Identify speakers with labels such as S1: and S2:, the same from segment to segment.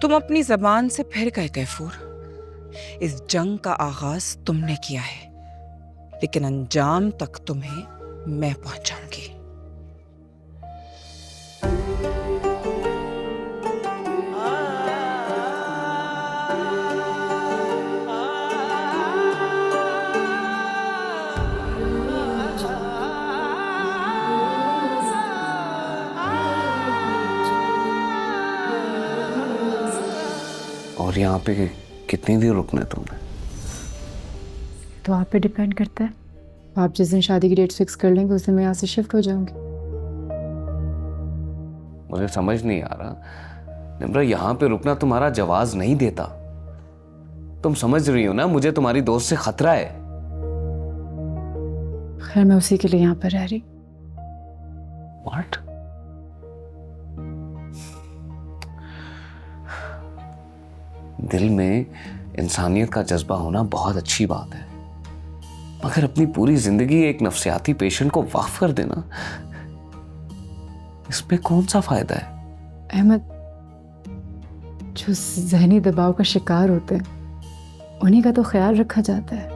S1: तुम अपनी जबान से फिर गए कैफूर। इस जंग का आगाज तुमने किया है, लेकिन अंजाम तक तुम्हें मैं पहुंचाऊंगी।
S2: और यहाँ पे कितनी देर रुकना है तुमने?
S3: तो आप पे डिपेंड करता है। आप जिस दिन शादी की डेट फिक्स कर लेंगे उस दिन मैं यहाँ से शिफ्ट हो जाऊंगी।
S2: मुझे समझ नहीं आ रहा निम्रा, यहाँ पे रुकना तुम्हारा जवाज नहीं देता। तुम समझ रही हो ना, मुझे तुम्हारी दोस्त से खतरा है।
S3: खैर मैं उसी के लिए यहाँ पर रह रही।
S2: What? दिल में इंसानियत का जज्बा होना बहुत अच्छी बात है, मगर अपनी पूरी जिंदगी एक नफ्सियाती पेशेंट को वक्फ कर देना, इसमें कौन सा फायदा है?
S3: अहमद, जो जहनी दबाव का शिकार होते हैं उन्हीं का तो ख्याल रखा जाता है।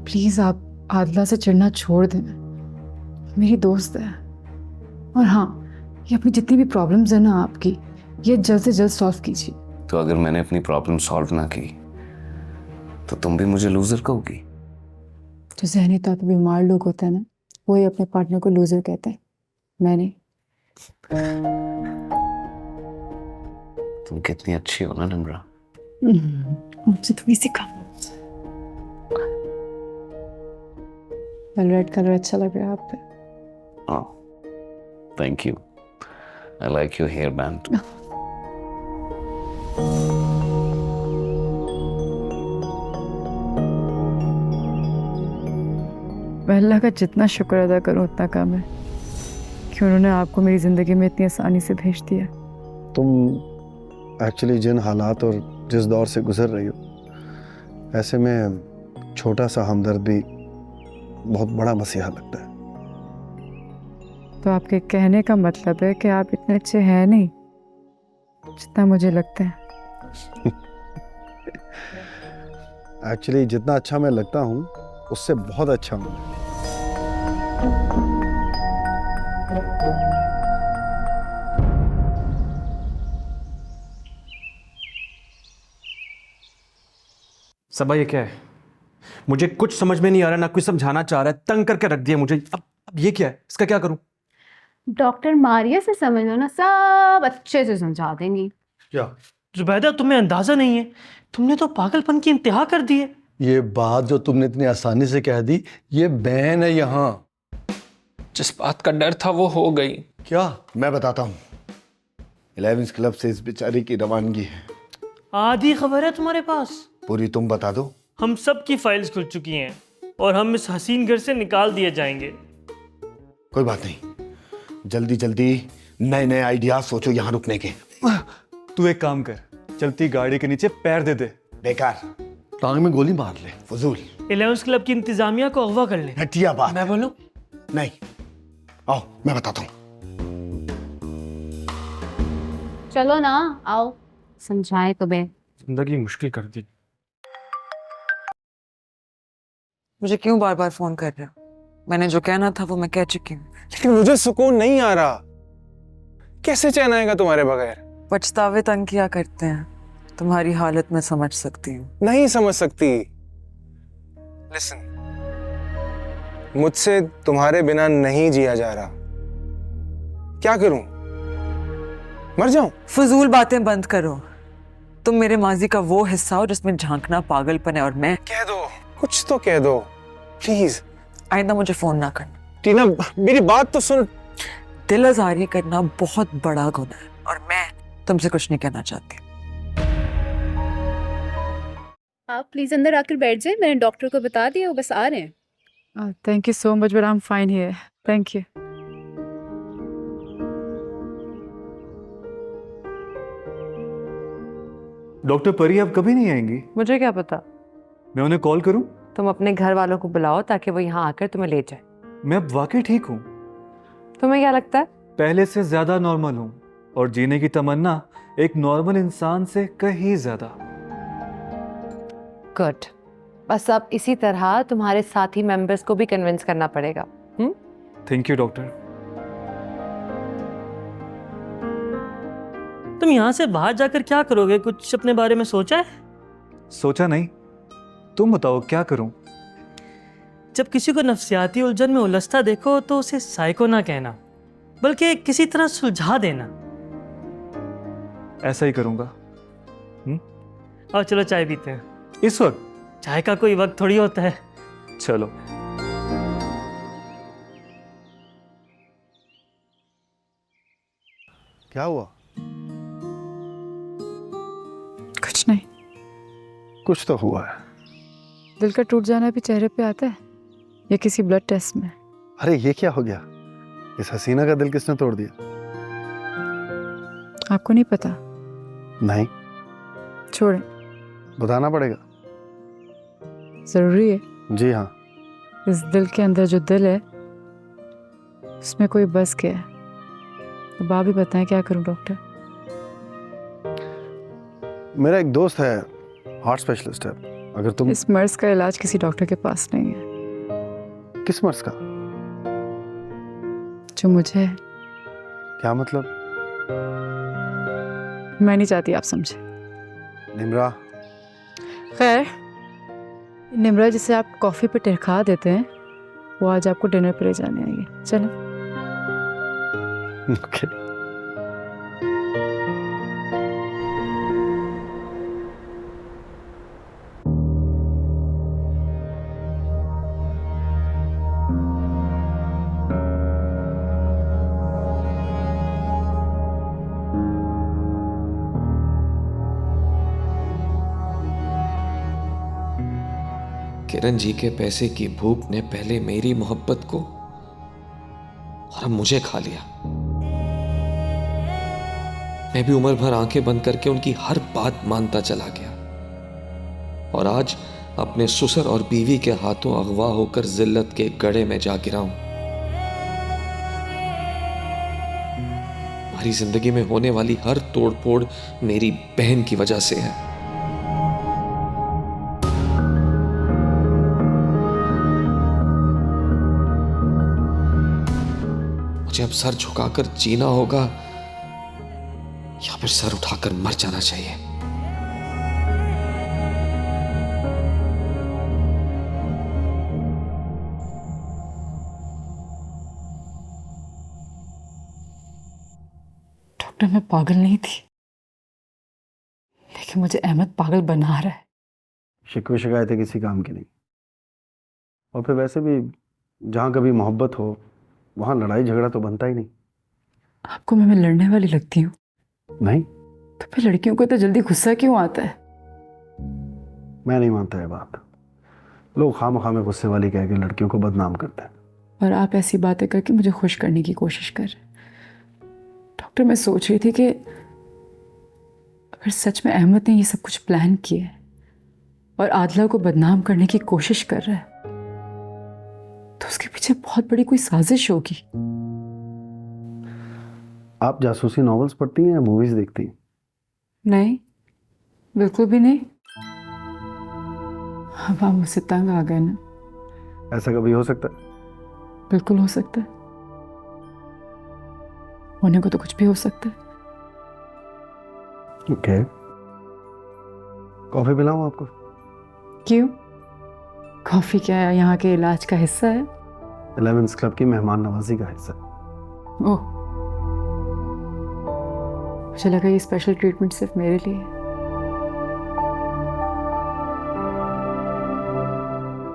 S3: प्लीज आप आदला से चिढ़ना छोड़ देना, मेरी दोस्त है। और हाँ, ये अपनी जितनी भी प्रॉब्लम्स है ना आपकी, ये जल्द से जल्द सॉल्व कीजिए।
S2: तो अगर मैंने अपनी प्रॉब्लम सॉल्व ना की तो तुम भी मुझे लूजर कहोगी?
S3: जो जहनी तौर पर बीमार लोग होते हैं ना, वो ही अपने पार्टनर को लूजर कहते हैं, मैं नहीं।
S2: तुम कितनी अच्छी हो ना निम्रा।
S3: मुझे थोड़ी सी कम। रेड कलर अच्छा लग रहा है आप पे।
S2: Thank you. I like your hair band.
S3: मैं अल्लाह का जितना शुक्र अदा करूं उतना कम है कि उन्होंने आपको मेरी ज़िंदगी में इतनी आसानी से भेज दिया।
S4: तुम एक्चुअली जिन हालात और जिस दौर से गुजर रही हो, ऐसे में छोटा सा हमदर्द भी बहुत बड़ा मसीहा लगता है।
S3: तो आपके कहने का मतलब है कि आप इतने अच्छे हैं नहीं जितना मुझे लगता है।
S4: एक्चुअली जितना अच्छा मैं लगता हूँ उससे बहुत अच्छा हूँ।
S5: सबा ये क्या है? मुझे कुछ समझ में नहीं आ रहा, ना कुछ समझाना चाह रहा है, तंग करके रख दिया मुझे। अब ये क्या है? इसका क्या करूं?
S6: डॉक्टर मारिया से समझ लो ना, सब अच्छे से समझा देंगी।
S5: क्या?
S7: जुबैदा, तुम्हें अंदाजा नहीं है, तुमने तो पागलपन की इंतहा कर दी है।
S4: ये बात जो तुमने इतनी आसानी से कह दी, ये बैन है यहाँ।
S8: जिस बात का डर था वो हो गई।
S4: क्या? मैं बताता हूँ। 11 क्लब से इस बेचारी की रवानगी है।
S7: आधी खबर है तुम्हारे पास?
S4: पूरी तुम बता दो।
S7: हम सब की फाइल्स खुल चुकी हैं और हम इस हसीन घर से निकाल दिए जाएंगे।
S4: कोई बात नहीं, जल्दी जल्दी नए नए आइडिया सोचो यहाँ रुकने के।
S9: तू एक काम कर, चलती गाड़ी के नीचे पैर दे दे।
S4: बेकार, टांग में गोली मार ले, फजूल।
S7: 11 क्लब की इंतजामिया को अगवा कर ले।
S4: घटिया बात।
S7: मैं बोलूं?
S4: नहीं, आओ मैं बताता हूँ।
S6: चलो ना, आओ समझाए तुम्हें।
S5: जिंदगी मुश्किल कर दी।
S1: मुझे क्यों बार बार फोन कर रहे हो? मैंने जो कहना था वो मैं कह चुकी हूँ।
S9: लेकिन मुझे सुकून नहीं आ रहा। कैसे चैन आएगा तुम्हारे बगैर?
S1: पछतावे तंग किया करते हैं। तुम्हारी हालत में समझ सकती हूँ।
S9: नहीं समझ सकती। लिसन, मुझसे तुम्हारे बिना नहीं जिया जा रहा। क्या करूं? मर जाऊं?
S1: फजूल बातें बंद करो। तुम मेरे माजी का वो हिस्सा हो जिसमें झांकना पागलपन है, और मैं।
S9: कह दो, कुछ तो कह दो प्लीज।
S1: आइंदा मुझे फोन ना करना।
S9: टीना, मेरी बात तो सुन।
S1: दिल आजारी करना बहुत बड़ा गुनाह है, और मैं तुमसे कुछ नहीं कहना चाहती।
S6: आप प्लीज अंदर आकर बैठ जाए, मैंने डॉक्टर को बता दिया, वो बस आ रहे हैं।
S3: Thank you so much, but I am fine here, thank you.
S9: Doctor परी अब कभी नहीं आएंगी?
S10: मुझे क्या पता।
S9: मैं उन्हें कॉल करूं?
S10: तुम अपने घर वालों को बुलाओ ताकि वो यहाँ आकर तुम्हें ले जाए।
S9: मैं अब वाकई ठीक हूँ।
S10: तुम्हें क्या लगता है?
S9: पहले से ज्यादा नॉर्मल हूँ।
S5: और जीने की तमन्ना एक नॉर्मल इंसान से कहीं ज्यादा।
S10: गुड। बस अब इसी तरह तुम्हारे साथी मेंबर्स को भी कन्विंस करना पड़ेगा।
S5: Thank you doctor.
S7: तुम यहाँ से बाहर जाकर क्या करोगे? कुछ अपने बारे में सोचा है?
S5: सोचा नहीं, तुम बताओ क्या करूं?
S7: जब किसी को नफ्सियाती उलझन में उलझता देखो तो उसे साइको ना कहना, बल्कि किसी तरह सुलझा देना।
S5: ऐसा ही करूंगा।
S7: और चलो चाय पीते हैं।
S5: इस वक्त?
S7: चाय का कोई वक्त थोड़ी होता है।
S5: चलो।
S4: क्या हुआ?
S3: कुछ नहीं।
S4: कुछ तो हुआ है।
S3: दिल का टूट जाना भी चेहरे पे आता है या किसी ब्लड टेस्ट में?
S4: अरे ये क्या हो गया? इस हसीना का दिल किसने तोड़ दिया?
S3: आपको नहीं पता?
S4: नहीं।
S3: छोड़ें,
S4: बताना पड़ेगा।
S3: जरूरी है।
S4: जी हाँ।
S3: इस दिल के अंदर जो दिल है उसमें कोई बस गया है। अब आप ही बताएं क्या करूं डॉक्टर?
S4: मेरा एक दोस्त है, हार्ट स्पेशलिस्ट है। अगर तुम
S3: इस मर्ज का इलाज किसी डॉक्टर के पास नहीं है।
S4: किस मर्ज का?
S3: जो मुझे है।
S4: क्या मतलब?
S3: मैं नहीं चाहती आप समझे।
S4: निम्रा।
S3: खैर, निम्रा जिसे आप कॉफी पे टरखा देते हैं वो आज आपको डिनर पे ले जाने आएगी। चलो।
S4: ओके।
S8: किरण जी के पैसे की भूख ने पहले मेरी मोहब्बत को और अब मुझे खा लिया। मैं भी उम्र भर आंखें बंद करके उनकी हर बात मानता चला गया और आज अपने ससुर और बीवी के हाथों अगवा होकर जिल्लत के गड्ढे में जा गिरा हूं। हमारी जिंदगी में होने वाली हर तोड़फोड़ मेरी बहन की वजह से है। मुझे अब सर झुकाकर जीना होगा या फिर सर उठाकर मर जाना चाहिए।
S3: डॉक्टर, मैं पागल नहीं थी, लेकिन मुझे अहमद पागल बना रहा है।
S4: शिकवे शिकायतें किसी काम की नहीं। और फिर वैसे भी जहाँ कभी मोहब्बत हो वहाँ लड़ाई झगड़ा तो बनता ही नहीं।
S3: आपको मैं लड़ने वाली लगती हूँ?
S4: नहीं।
S3: तो फिर लड़कियों को तो जल्दी गुस्सा क्यों आता है?
S4: मैं नहीं मानता ये बात। लोग खामखा में गुस्से वाली कह के लड़कियों को बदनाम करते हैं।
S3: और आप ऐसी बातें करके मुझे खुश करने की कोशिश कर रहे हैं। डॉक्टर, मैं सोच रही थी कि अगर सच में अहमद ने ये सब कुछ प्लान किया है और आदला को बदनाम करने की कोशिश कर रहा है तो उसके पीछे बहुत बड़ी कोई साजिश होगी।
S4: आप जासूसी नॉवेल्स पढ़ती हैं या मूवीज देखती हैं?
S3: नहीं, बिल्कुल भी नहीं। अब आप मुझसे तंग आ गए ना।
S4: ऐसा कभी हो सकता है?
S3: बिल्कुल हो सकता है। होने को तो कुछ भी हो सकता है।
S4: ओके। कॉफी पिलाऊं आपको?
S3: क्यों? कॉफी क्या है, यहाँ के इलाज का हिस्सा है?
S4: 11th क्लब की मेहमान नवाजी का हिस्सा।
S3: ओह, मुझे लगा ये स्पेशल ट्रीटमेंट सिर्फ मेरे लिए है।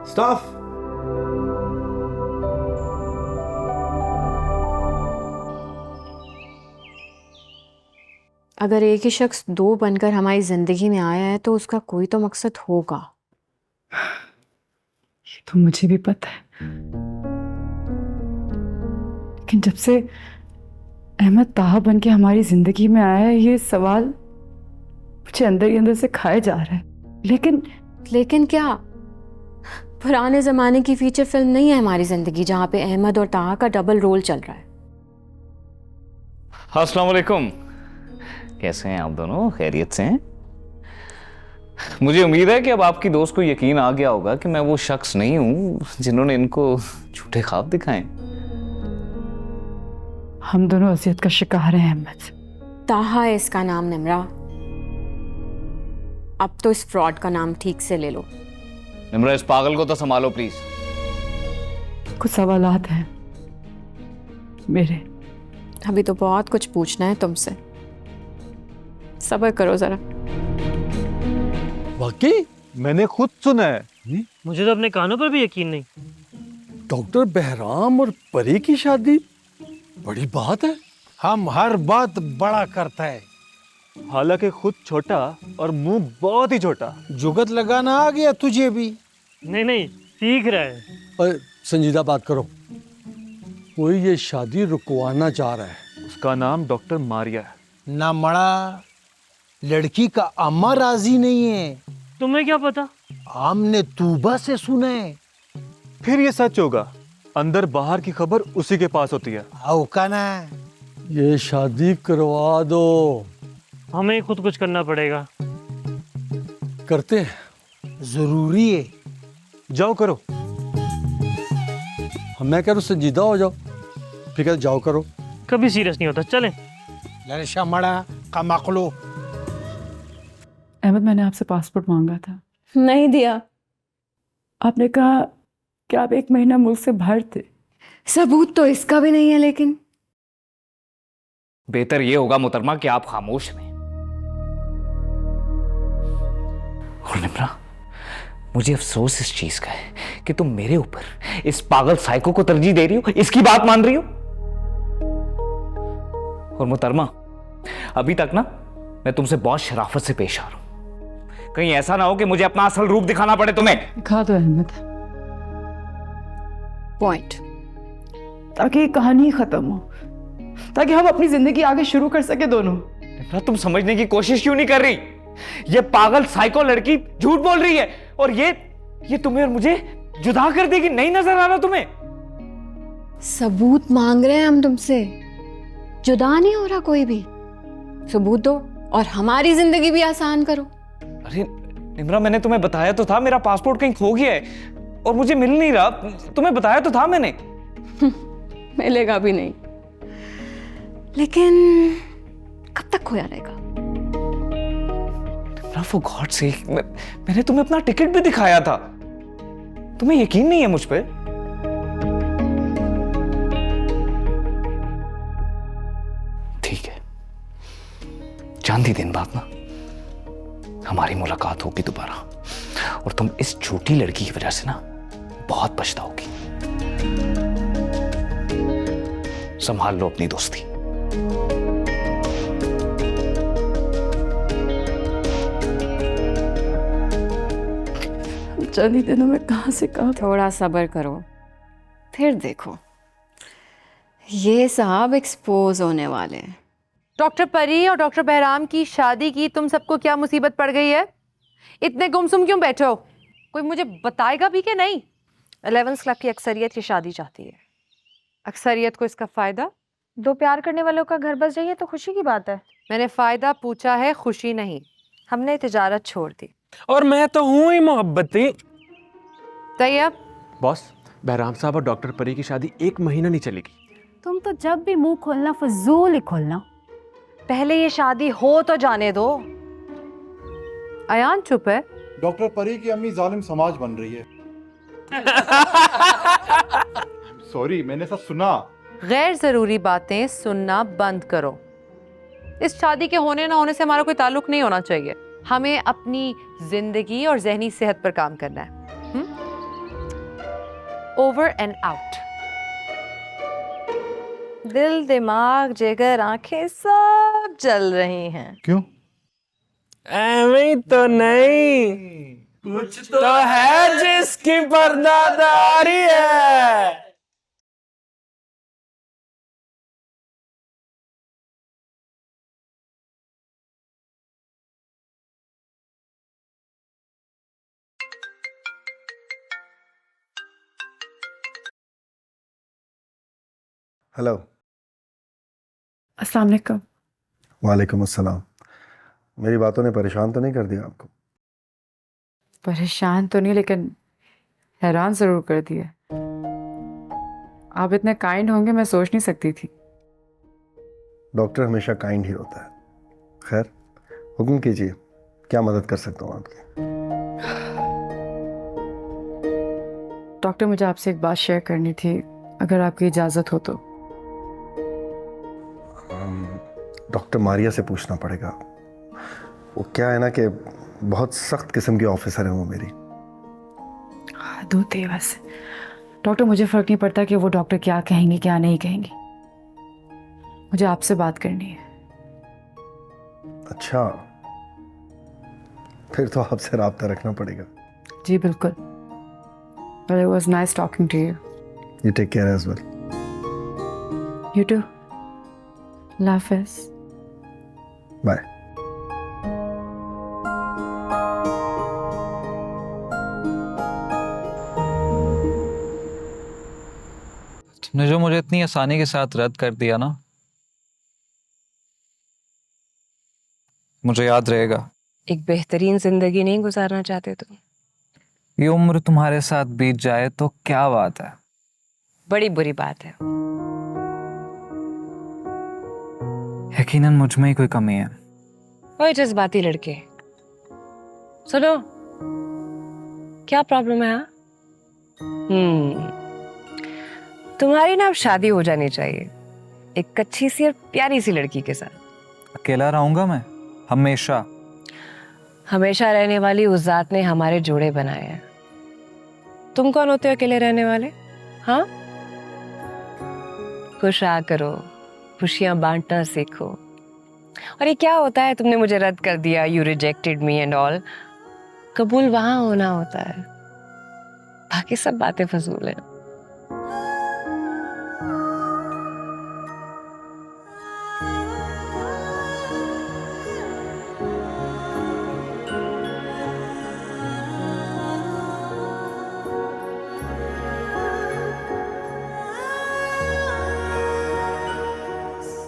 S4: स्टाफ।
S11: अगर एक ही शख्स दो बनकर हमारी जिंदगी में आया है तो उसका कोई तो मकसद होगा।
S3: ये तो मुझे भी पता है, लेकिन जब से अहमद ताहा बन के हमारी जिंदगी में आया है ये सवाल मुझे अंदर ही अंदर से खाए जा रहा है।
S11: लेकिन क्या? पुराने जमाने की फीचर फिल्म नहीं है हमारी जिंदगी जहां पे अहमद और ताहा का डबल रोल चल रहा है।
S2: अस्सलाम वालेकुम। कैसे हैं आप दोनों? खैरियत से हैं? मुझे उम्मीद है कि अब आपकी दोस्त को यकीन आ गया होगा कि मैं वो शख्स नहीं हूं जिन्होंने इनको झूठे ख्वाब दिखाए।
S3: हम दोनों अजियत का शिकार हैं अहमद।
S11: ताहा है इसका नाम निम्रा। अब तो इस फ्रॉड का नाम ठीक से ले लो।
S2: निम्रा, इस पागल को तो संभालो प्लीज।
S3: कुछ सवालात हैं मेरे।
S11: अभी तो बहुत कुछ पूछना है तुमसे, सब्र करो जरा।
S12: वाकई मैंने खुद सुना है।
S7: मुझे तो अपने कानों पर भी यकीन नहीं।
S12: डॉक्टर बहराम और परी की शादी बड़ी बात है।
S13: हम हर बात बड़ा करता है।
S5: हालांकि खुद छोटा और मुंह बहुत ही छोटा।
S13: जुगत लगाना आ गया तुझे भी।
S7: नहीं नहीं, सीख रहा है।
S12: और संजीदा बात करो। कोई ये शादी रुकवाना चाह रहा है।
S5: उसका नाम डॉक्टर मारिया है।
S13: ना मड़ा, लड़की का अम्मा राजी नहीं है।
S7: तुम्हें क्या पता?
S13: हमने तूबा से सुना है।
S5: फिर ये सच होगा। अंदर बाहर की खबर उसी के पास होती है।
S13: औका ना,
S12: ये शादी करवा दो।
S7: हमें खुद कुछ करना पड़ेगा।
S12: करते हैं,
S13: जरूरी है।
S5: जाओ करो।
S12: मैं कह रहा हूँ संजीदा हो जाओ। फिर कहते जाओ करो।
S7: कभी सीरियस नहीं होता। चलें।
S13: लड़शा मड़ा का मकलो।
S3: अहमद, मैंने आपसे पासपोर्ट मांगा था,
S11: नहीं दिया।
S3: आपने कहा कि आप 1 महीना मुल्क से बाहर थे।
S11: सबूत तो इसका भी नहीं है। लेकिन
S2: बेहतर ये होगा मोहतरमा कि आप खामोश रहें। और निम्रा, मुझे अफसोस इस चीज का है कि तुम मेरे ऊपर इस पागल साइको को तरजीह दे रही हो, इसकी बात मान रही हो। और मोहतरमा, अभी तक ना मैं तुमसे बहुत शराफत से पेश आ रहा हूं। कहीं ऐसा ना हो कि मुझे अपना असल रूप दिखाना पड़े तुम्हें।
S3: दिखा दो अहमद,
S11: पॉइंट,
S3: ताकि ये कहानी खत्म हो, ताकि हम अपनी जिंदगी आगे शुरू कर सके दोनों।
S2: निम्रा, तुम समझने की कोशिश क्यों नहीं कर रही? ये पागल साइको लड़की झूठ बोल रही है और ये तुम्हें और मुझे जुदा कर देगी। नहीं नजर आ रहा तुम्हें?
S11: सबूत मांग रहे हैं हम तुमसे। जुदा नहीं हो रहा कोई भी। सबूत दो और हमारी जिंदगी भी आसान करो।
S2: अरे निम्रा, मैंने तुम्हें बताया तो था मेरा पासपोर्ट कहीं खो गया है और मुझे मिल नहीं रहा। तुम्हें बताया तो था मैंने।
S11: मिलेगा भी नहीं। लेकिन कब तक खोया रहेगा?
S2: फॉर गॉड सेक, मैंने तुम्हें अपना टिकट भी दिखाया था। तुम्हें यकीन नहीं है मुझ पे? ठीक है, चांदी दिन बाद ना हमारी मुलाकात होगी दोबारा और तुम इस छोटी लड़की की वजह से ना बहुत पछताओगी। संभाल लो अपनी दोस्ती।
S3: चंद ही दिनों में कहां से कहां।
S11: थोड़ा सब्र करो, फिर देखो ये साहब एक्सपोज होने वाले हैं।
S10: डॉक्टर परी और डॉक्टर बहराम की शादी की तुम सबको क्या मुसीबत पड़ गई है? इतने गुमसुम क्यों बैठे हो? कोई मुझे बताएगा भी कि नहीं? 11th क्लब की अक्सरियत ये शादी चाहती है। अक्सरियत को इसका फायदा?
S6: दो प्यार करने वालों का घर बस जाइए तो खुशी की बात है।
S10: मैंने फायदा पूछा है, खुशी नहीं। हमने तिजारत छोड़ दी।
S5: और मैं तो हूं ही मोहब्बती।
S10: तैयब,
S5: बॉस, बहराम साहब और डॉक्टर परी की शादी 1 महीना नहीं चलेगी।
S6: तुम तो जब भी मुंह खोलना फजूल ही खोलना।
S10: पहले ये शादी हो तो जाने दो। अयान चुप है।
S14: डॉक्टर परी की अम्मी जालिम समाज बन रही है। सॉरी, मैंने ऐसा सुना।
S10: गैर जरूरी बातें सुनना बंद करो। इस शादी के होने ना होने से हमारा कोई ताल्लुक नहीं होना चाहिए। हमें अपनी जिंदगी और जहनी सेहत पर काम करना है। Over and out. दिल, दिमाग, जिगर, आंखें सब जल रही हैं।
S14: क्यों?
S5: एਵੇਂ तो नहीं, कुछ तो है जिसकी पर्दादारी है।
S4: हेलो।
S3: अस्सलाम वालेकुम।
S4: वालेकुम अस्सलाम। मेरी बातों ने परेशान तो नहीं कर दिया आपको?
S3: परेशान तो नहीं, लेकिन हैरान ज़रूर कर दिया। आप इतने काइंड होंगे मैं सोच नहीं सकती थी।
S4: डॉक्टर हमेशा काइंड ही होता है। खैर, हुक्म कीजिए, क्या मदद कर सकता हूँ आपकी?
S3: डॉक्टर, मुझे आपसे एक बात शेयर करनी थी, अगर आपकी इजाज़त हो तो।
S4: डॉक्टर मारिया से पूछना पड़ेगा। वो क्या है ना कि बहुत सख्त किस्म की ऑफिसर है वो मेरी।
S3: हद होती है वैसे। डॉक्टर, मुझे फ़र्क नहीं पड़ता कि वो डॉक्टर क्या कहेंगे क्या नहीं कहेंगे, मुझे आपसे बात करनी है।
S4: अच्छा, फिर तो आपसे राब्ता रखना पड़ेगा।
S3: जी बिल्कुल। Well, it was nice talking to you.
S4: You take care as well.
S3: You too. Allah Hafiz.
S4: Bye.
S2: तुमने जो मुझे इतनी आसानी के साथ रद्द कर दिया ना, मुझे याद रहेगा।
S10: एक बेहतरीन जिंदगी नहीं गुजारना चाहते तुम?
S2: ये उम्र तुम्हारे साथ बीत जाए तो क्या बात है।
S10: बड़ी बुरी बात है।
S2: यकीनन मुझ में ही कोई कमी है।
S10: ओए जज्बाती लड़के, सुनो, क्या प्रॉब्लम है? हाँ, तुम्हारी ना अब शादी हो जानी चाहिए, एक अच्छी सी और प्यारी सी लड़की के साथ।
S2: अकेला रहूंगा मैं हमेशा?
S10: हमेशा रहने वाली उस जात ने हमारे जोड़े बनाए हैं। तुम कौन होते हो अकेले रहने वाले? हाँ, खुश रहा करो, खुशियां बांटना सीखो। और ये क्या होता है, तुमने मुझे रद्द कर दिया, you rejected me and all. कबूल वहां होना होता है, बाकी सब बातें फजूल है।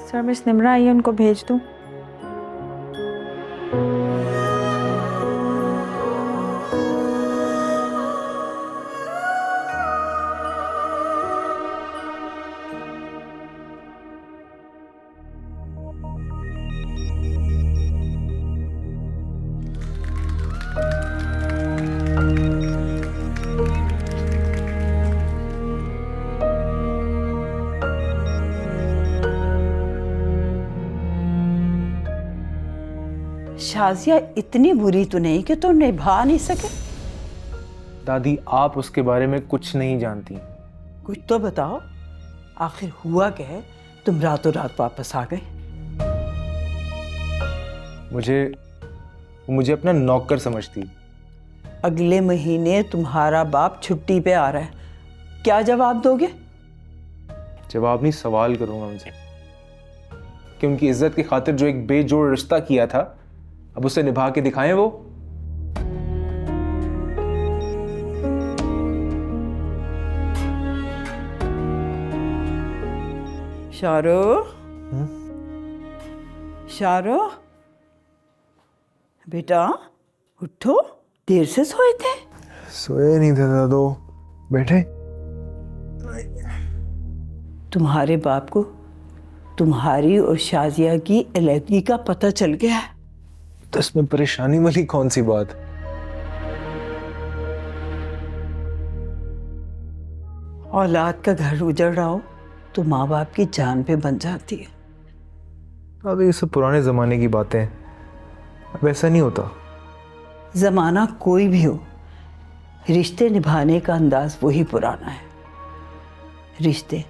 S15: सर, मिस निम्रा आई है, उनको भेज दूं?
S16: शाजिया इतनी बुरी तो नहीं कि तुम निभा नहीं सके?
S5: दादी, आप उसके बारे में कुछ नहीं जानती।
S16: कुछ तो बताओ, आखिर हुआ क्या है? तुम रातों रात वापस आ गए।
S5: मुझे अपना नौकर समझती।
S16: अगले महीने तुम्हारा बाप छुट्टी पे आ रहा है, क्या जवाब दोगे?
S5: जवाब नहीं, सवाल करूंगा उनसे कि उनकी इज्जत की खातिर जो एक बेजोड़ रिश्ता किया था, अब उसे निभा के दिखाएं वो।
S16: शारो, शारो बेटा उठो, देर से सोए थे।
S9: सोए नहीं थे दादो, बैठे।
S16: तुम्हारे बाप को तुम्हारी और शाजिया की अलहदगी का पता चल गया है।
S9: तो इसमें परेशानी वाली कौन सी बात?
S16: औलाद का घर उजड़ रहा हो तो माँ बाप की जान पे बन जाती है।
S9: अब ये सब पुराने जमाने की बातें हैं, अब ऐसा नहीं होता।
S16: जमाना कोई भी हो, रिश्ते निभाने का अंदाज वही पुराना है। रिश्ते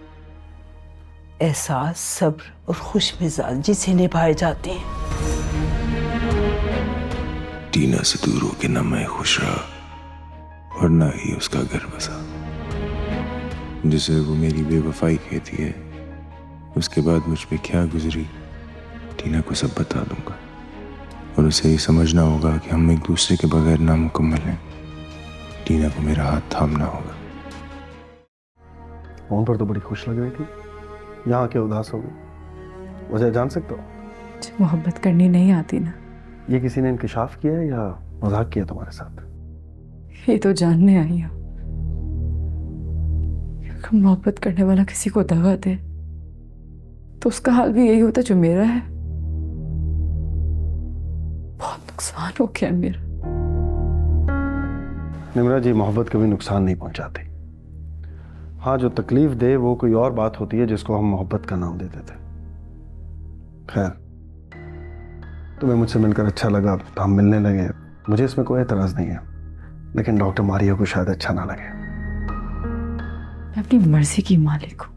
S16: एहसास, सब्र और खुश मिजाजी से निभाए जाते हैं।
S17: टीना से दूर होकर ना मैं खुश रहा और ना ही उसका घर बसा। जिसे वो मेरी बेवफाई कहती है, उसके बाद मुझ पे क्या गुजरी टीना को सब बता दूंगा, और उसे ये समझना होगा कि हम एक दूसरे के बगैर नामुकम्मल हैं। टीना को मेरा हाथ थामना होगा।
S4: फोन पर तो बड़ी खुश लग रही थी, यहाँ के उदास हो गई। वजह जान सकता हूँ?
S3: मुझे मोहब्बत करनी नहीं आती ना।
S4: ये किसी ने इंकशाफ किया है या मजाक किया तुम्हारे साथ?
S3: ये तो जानने आई हूँ। अगर मोहब्बत करने वाला किसी को दगा दे तो उसका हाल भी यही होता जो मेरा है। बहुत नुकसान हो गया मेरा।
S4: निम्रा जी, मोहब्बत कभी नुकसान नहीं पहुंचाती। हाँ, जो तकलीफ दे वो कोई और बात होती है जिसको हम मोहब्बत का नाम दे देते। खैर, तुम्हें मुझसे मिलकर अच्छा लगा तो हम मिलने लगे, मुझे इसमें कोई एतराज नहीं है। लेकिन डॉक्टर मारिया को शायद अच्छा ना लगे।
S3: मैं अपनी मर्जी की मालिक हूँ,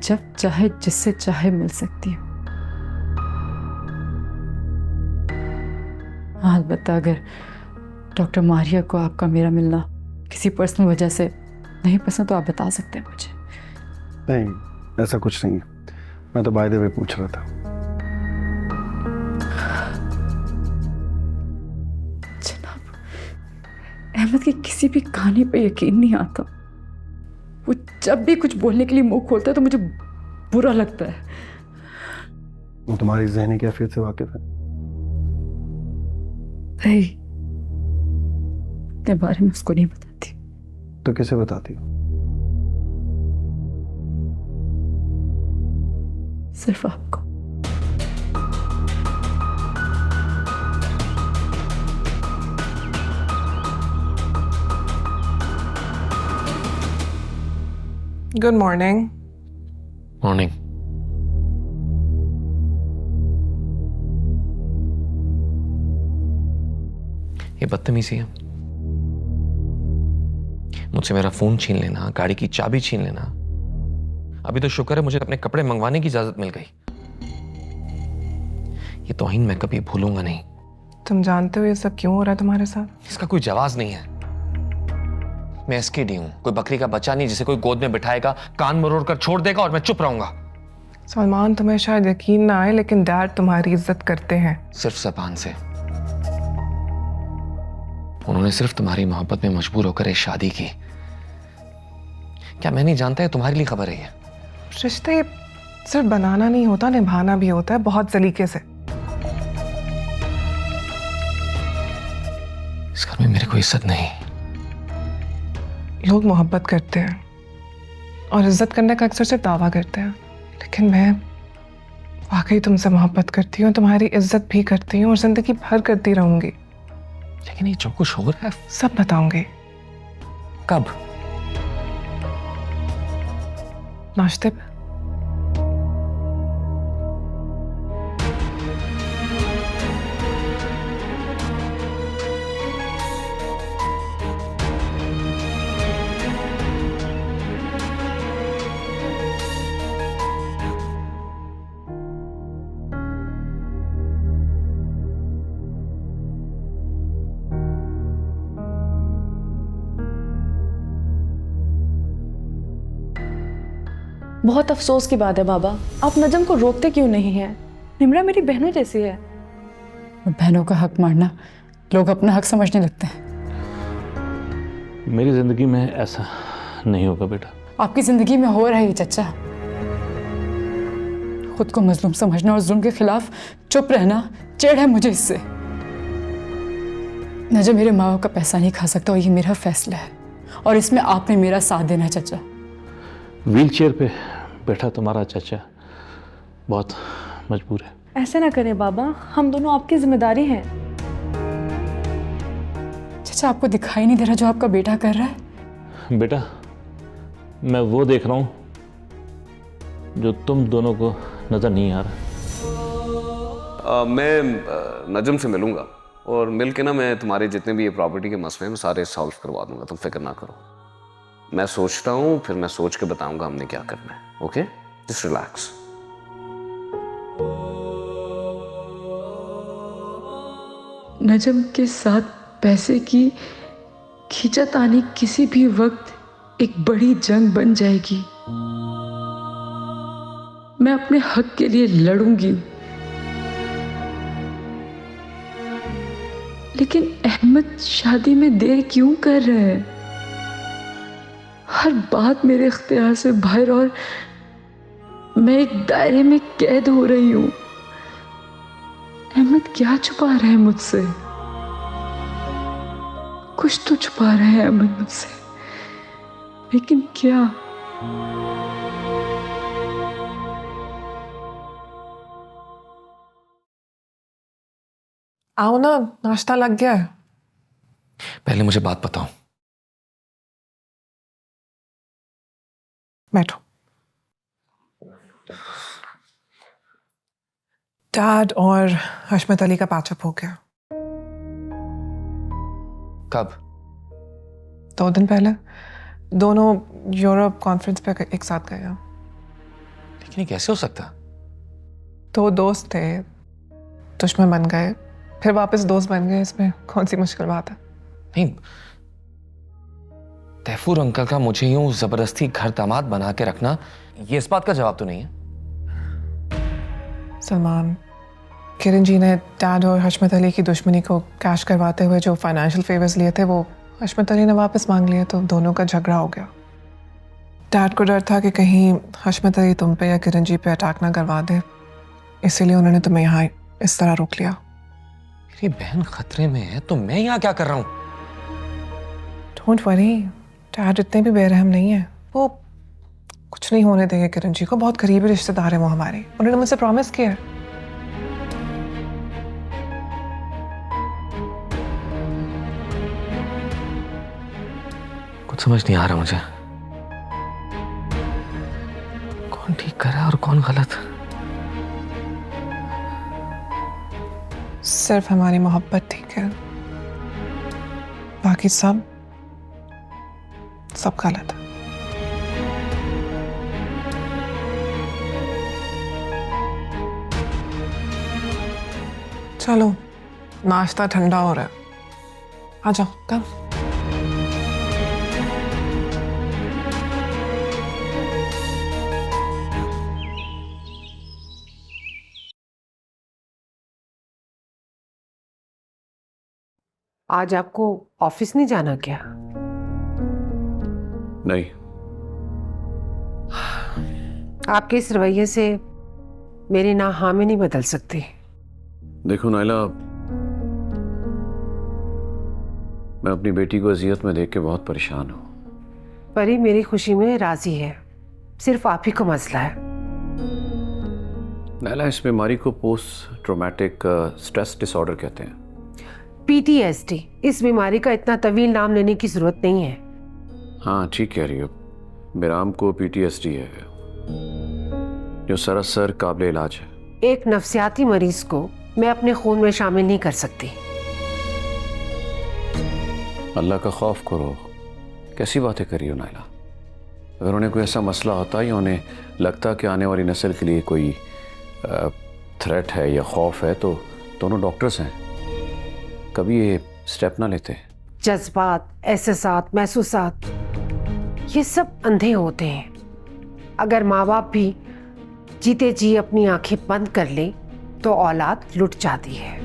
S3: जब चाहे जिससे चाहे मिल सकती हूँ। हाँ, अलबत्ता अगर डॉक्टर मारिया को आपका मेरा मिलना किसी पर्सनल वजह से नहीं पसंद तो आप बता सकते हैं मुझे।
S4: नहीं, ऐसा कुछ नहीं है। मैं तो बाय द वे पूछ रहा था।
S3: जनाब, अहमद की किसी भी कहानी पे यकीन नहीं आता। वो जब भी कुछ बोलने के लिए मुंह खोलता है तो मुझे बुरा लगता है।
S4: वो तुम्हारी ज़हनी कैफियत से वाकिफ है?
S3: नहीं, अपने बारे में उसको नहीं बताती।
S4: तो किसे बताती हो?
S3: सिर्फ आपको।
S18: Good morning.
S2: मॉर्निंग। ये बदतमीजी है। मुझसे मेरा फोन छीन लेना, गाड़ी की चाबी छीन लेना। अभी तो शुक्र है मुझे अपने कपड़े मंगवाने की इजाजत मिल गई। ये तौहीन मैं कभी भूलूंगा नहीं।
S18: तुम जानते हो ये सब क्यों हो रहा है तुम्हारे साथ?
S2: इसका कोई जवाब नहीं है। मैं एसकेडी हूं, कोई बकरी का बच्चा नहीं जिसे कोई गोद में बिठाएगा, कान मरोड़ कर छोड़ देगा और मैं चुप रहूंगा।
S18: सलमान, तुम्हें शायद यकीन ना आए लेकिन डैड तुम्हारी इज्जत करते हैं।
S2: सिर्फ ज़बान से। उन्होंने सिर्फ तुम्हारी मोहब्बत में मजबूर होकर एक शादी की। क्या मैं नहीं जानता है तुम्हारे लिए खबर है ये?
S18: रिश्ते सिर्फ बनाना नहीं होता, निभाना भी होता है, बहुत सलीके से।
S2: इस घर में मेरे को इज्जत नहीं।
S18: लोग मोहब्बत करते हैं और इज्जत करने का अक्सर सिर्फ दावा करते हैं, लेकिन मैं वाकई तुमसे मोहब्बत करती हूँ, तुम्हारी इज्जत भी करती हूँ और जिंदगी भर करती रहूंगी।
S2: लेकिन ये जो कुछ हो रहा है
S18: सब बताऊंगी।
S2: कब?
S18: नाश्ते पे।
S15: बहुत अफसोस की बात है बाबा, आप नजम को रोकते क्यों नहीं हैं? निम्रा मेरी बहनों जैसी है।
S3: बहनों का हक मारना लोग अपना हक समझने लगते हैं।
S19: मेरी जिंदगी में ऐसा नहीं होगा बेटा।
S3: आपकी जिंदगी में हो रहा है चचा। खुद को मजलूम समझना और जुल्म के खिलाफ चुप रहना चिढ़ है मुझे इससे। नजम मेरे माँ बाप का पैसा नहीं खा सकता और ये मेरा फैसला है और इसमें आपने मेरा साथ देना है चचा।
S19: व्हील चेयर पे बैठा तुम्हारा चाचा बहुत मजबूर है।
S15: ऐसे ना करें बाबा, हम दोनों आपकी जिम्मेदारी हैं।
S3: चाचा, आपको दिखाई नहीं दे रहा जो आपका बेटा कर रहा है?
S19: बेटा, मैं वो देख रहा हूँ जो तुम दोनों को नजर नहीं आ रहा।
S2: मैं नजम से मिलूंगा और मिल के ना मैं तुम्हारे जितने भी ये प्रॉपर्टी के मसले हैं सारे सॉल्व करवा दूंगा। तुम फिक्र ना करो। मैं सोचता हूँ, फिर मैं सोच के बताऊंगा हमने क्या करना है। Okay, just relax.
S3: नजम के साथ पैसे की खींचातानी किसी भी वक्त एक बड़ी जंग बन जाएगी। मैं अपने हक के लिए लड़ूंगी, लेकिन अहमद शादी में देर क्यों कर रहे हैं? हर बात मेरे इख्तियार से बाहर और मैं एक दायरे में कैद हो रही हूं। अहमद क्या छुपा रहे हैं मुझसे? कुछ तो छुपा रहे हैं अहमद मुझसे, लेकिन क्या?
S18: आओ ना, नाश्ता लग गया है।
S8: पहले मुझे बात बताओ।
S18: बैठो। डैड और हशमत अली का पैचअप हो गया।
S8: कब?
S18: 2 दिन पहले। दोनों यूरोप कॉन्फ्रेंस पे एक साथ गए हैं।
S8: लेकिन ये कैसे हो सकता?
S18: 2 दोस्त थे, दुश्मन बन गए, फिर वापस दोस्त बन गए। इसमें कौन सी मुश्किल बात है?
S8: नहीं, तैफूर अंकल का मुझे यूं जबरदस्ती घर दामाद बना के रखना, ये इस बात का जवाब तो नहीं है।
S18: सलमान, किरण जी ने डैड और हशमत अली की दुश्मनी को कैश करवाते हुए जो फाइनेंशियल फेवर्स लिए थे वो हशमत अली ने वापस मांग लिए, तो दोनों का झगड़ा हो गया। डैड को डर था कि कहीं हशमत अली तुम पे या किरण जी पे अटैक ना करवा दे, इसीलिए उन्होंने तुम्हें यहाँ इस तरह रोक लिया।
S8: मेरी बहन खतरे में है तो मैं यहाँ क्या कर रहा हूँ?
S18: डोंट वरी, डैड इतने भी बेरहम नहीं है। वो कुछ नहीं होने देंगे किरण जी को, बहुत करीबी रिश्तेदार है वो हमारे, उन्होंने मुझसे प्रॉमिस किया है।
S8: कुछ समझ नहीं आ रहा मुझे, कौन ठीक कर रहा है और कौन गलत।
S18: सिर्फ हमारी मोहब्बत ठीक है, बाकी सब गलत है। चलो, नाश्ता ठंडा हो रहा है, आ जाओ कम।
S20: आज आपको ऑफिस नहीं जाना क्या?
S17: नहीं।
S20: आपके इस रवैये से मेरी ना हाँ में नहीं बदल सकती।
S17: देखो नाइला, मैं अपनी बेटी को अजियत में देख के बहुत परेशान हूँ।
S20: परी मेरी खुशी में राजी है, सिर्फ आप ही को मसला है।
S17: नाइला, इस बीमारी को पोस्ट ट्रॉमेटिक स्ट्रेस डिसऑर्डर कहते हैं।
S20: PTSD। इस बीमारी का इतना तवील नाम लेने की जरूरत नहीं है।
S17: हाँ ठीक कह रही हो, बिराम को PTSD है जो सरासर काबिल इलाज है।
S20: एक नफ्सियाती मरीज को मैं अपने खून में शामिल नहीं कर सकती।
S17: अल्लाह का खौफ करो, कैसी बातें करी हो नाइला। अगर उन्हें कोई ऐसा मसला होता या उन्हें लगता कि आने वाली नस्ल के लिए कोई थ्रेट है या खौफ है तो दोनों डॉक्टर्स हैं, कभी ये स्टेप ना लेते।
S20: जज्बात, एहसासात, महसूसात, ये सब अंधे होते हैं। अगर माँ बाप भी जीते जी अपनी आंखें बंद कर ले तो औलाद लुट जाती है।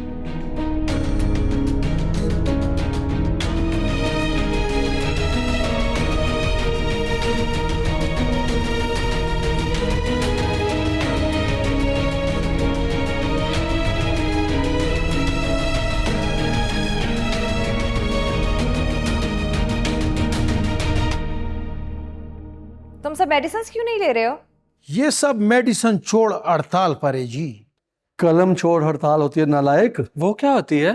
S10: तुम सब मेडिसिन क्यों नहीं ले रहे हो?
S13: ये सब मेडिसिन छोड़ हड़ताल पर है जी।
S12: कलम छोड़ हड़ताल होती है नालायक। वो क्या होती है?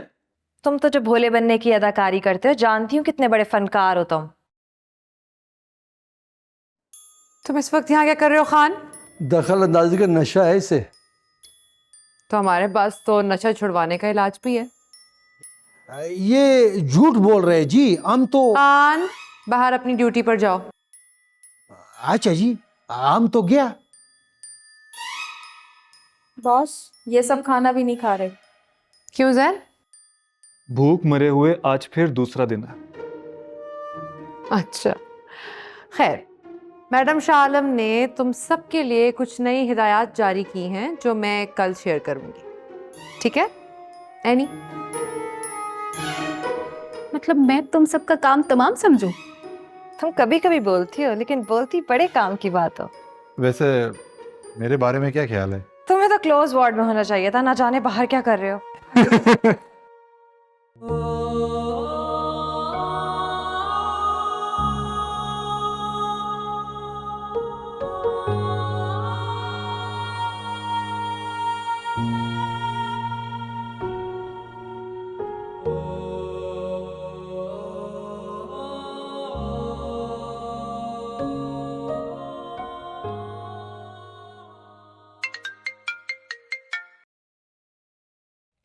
S10: तुम तो जो भोले बनने की अदाकारी करते हो, जानती हूँ कितने बड़े फनकार हो तुम। तुम इस वक्त यहाँ क्या कर रहे हो खान?
S12: दखल अंदाजी का नशा है इसे।
S10: तो हमारे पास तो नशा छुड़वाने का इलाज भी है।
S13: ये झूठ बोल रहे हैं जी, हम तो।
S10: खान, बाहर अपनी ड्यूटी पर जाओ।
S13: अच्छा जी, हम तो गया।
S15: बॉस, ये सब खाना भी नहीं खा रहे।
S10: क्यों जैन?
S14: भूख मरे हुए आज फिर दूसरा दिन है।
S10: अच्छा, खैर, मैडम शाह आलम ने तुम सबके लिए कुछ नई हिदायत जारी की हैं जो मैं कल शेयर करूंगी, ठीक है? एनी?
S6: मतलब मैं तुम सबका काम तमाम समझूं?
S10: तुम कभी कभी बोलती हो, लेकिन बोलती बड़े काम की बात हो।
S14: वैसे मेरे बारे में क्या ख्याल है?
S10: तुम्हें तो क्लोज वार्ड में होना चाहिए था, ना जाने बाहर क्या कर रहे हो।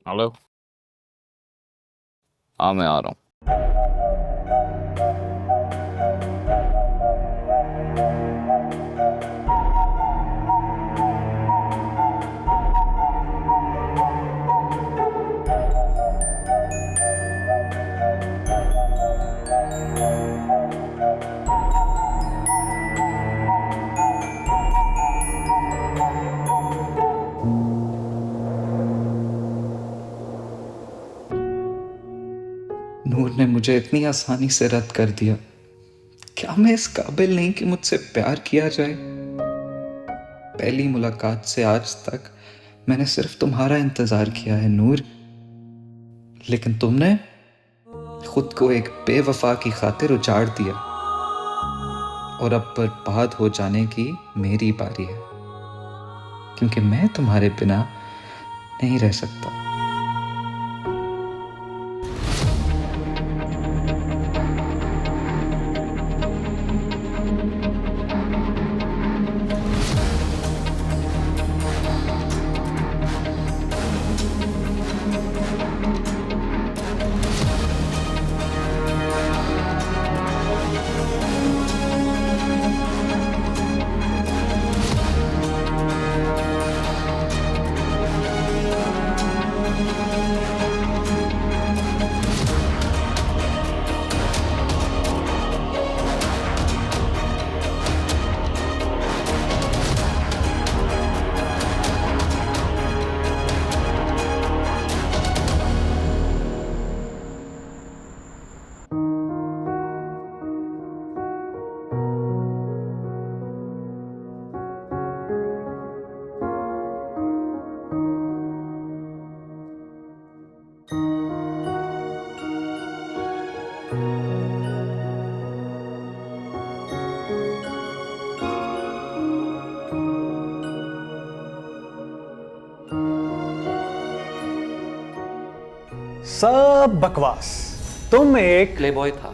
S2: हेलो। हाँ मैं आ रहा हूँ।
S8: नूर ने मुझे इतनी आसानी से रद्द कर दिया। क्या मैं इस काबिल नहीं कि मुझसे प्यार किया जाए? पहली मुलाकात से आज तक मैंने सिर्फ तुम्हारा इंतजार किया है नूर, लेकिन तुमने खुद को एक बेवफा की खातिर उजाड़ दिया और अब बर्बाद हो जाने की मेरी बारी है, क्योंकि मैं तुम्हारे बिना नहीं रह सकता।
S14: सब बकवास। तुम एक
S8: प्लेबॉय था,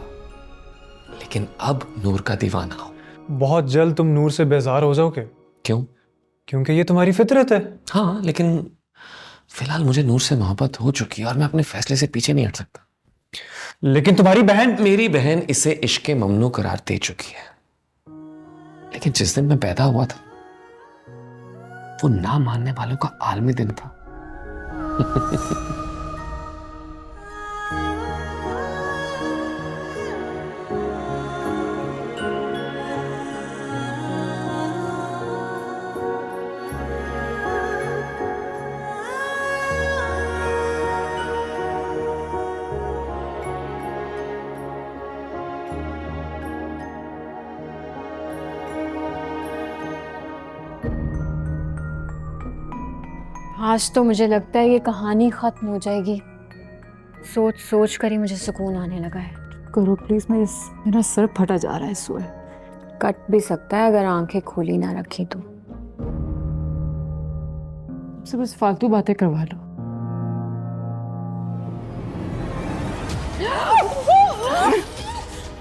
S8: लेकिन अब नूर का दीवाना हो।
S14: बहुत जल्द तुम नूर से बेजार हो जाओगे।
S8: क्यों?
S14: क्योंकि ये तुम्हारी फितरत है।
S8: हाँ, लेकिन फिलहाल मुझे नूर से मोहब्बत हो चुकी है और मैं अपने फैसले से पीछे नहीं हट सकता।
S14: लेकिन तुम्हारी बहन,
S8: मेरी बहन इसे इश्क़े ममनू करार दे चुकी है, लेकिन जिस दिन मैं पैदा हुआ था वो ना मानने वालों का आलमी दिन था।
S11: आज तो मुझे लगता है ये कहानी खत्म हो जाएगी। सोच सोच कर ही मुझे सुकून आने लगा है।
S3: करो प्लीज, मेरा सर फटा जा रहा है इस वक्त।
S11: कट भी सकता है अगर आंखें खोली ना रखी तो।
S3: मुझसे बस फालतू बातें करवा लो।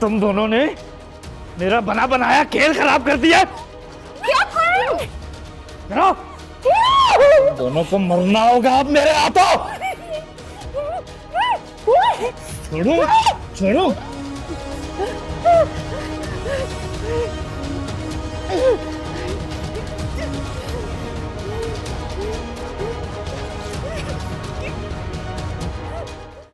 S19: तुम दोनों ने मेरा बना बनाया खेल खराब कर दिया।
S11: क्या
S19: करो? दोनों को मरना होगा अब मेरे हाथों। छोड़ो, छोड़ो।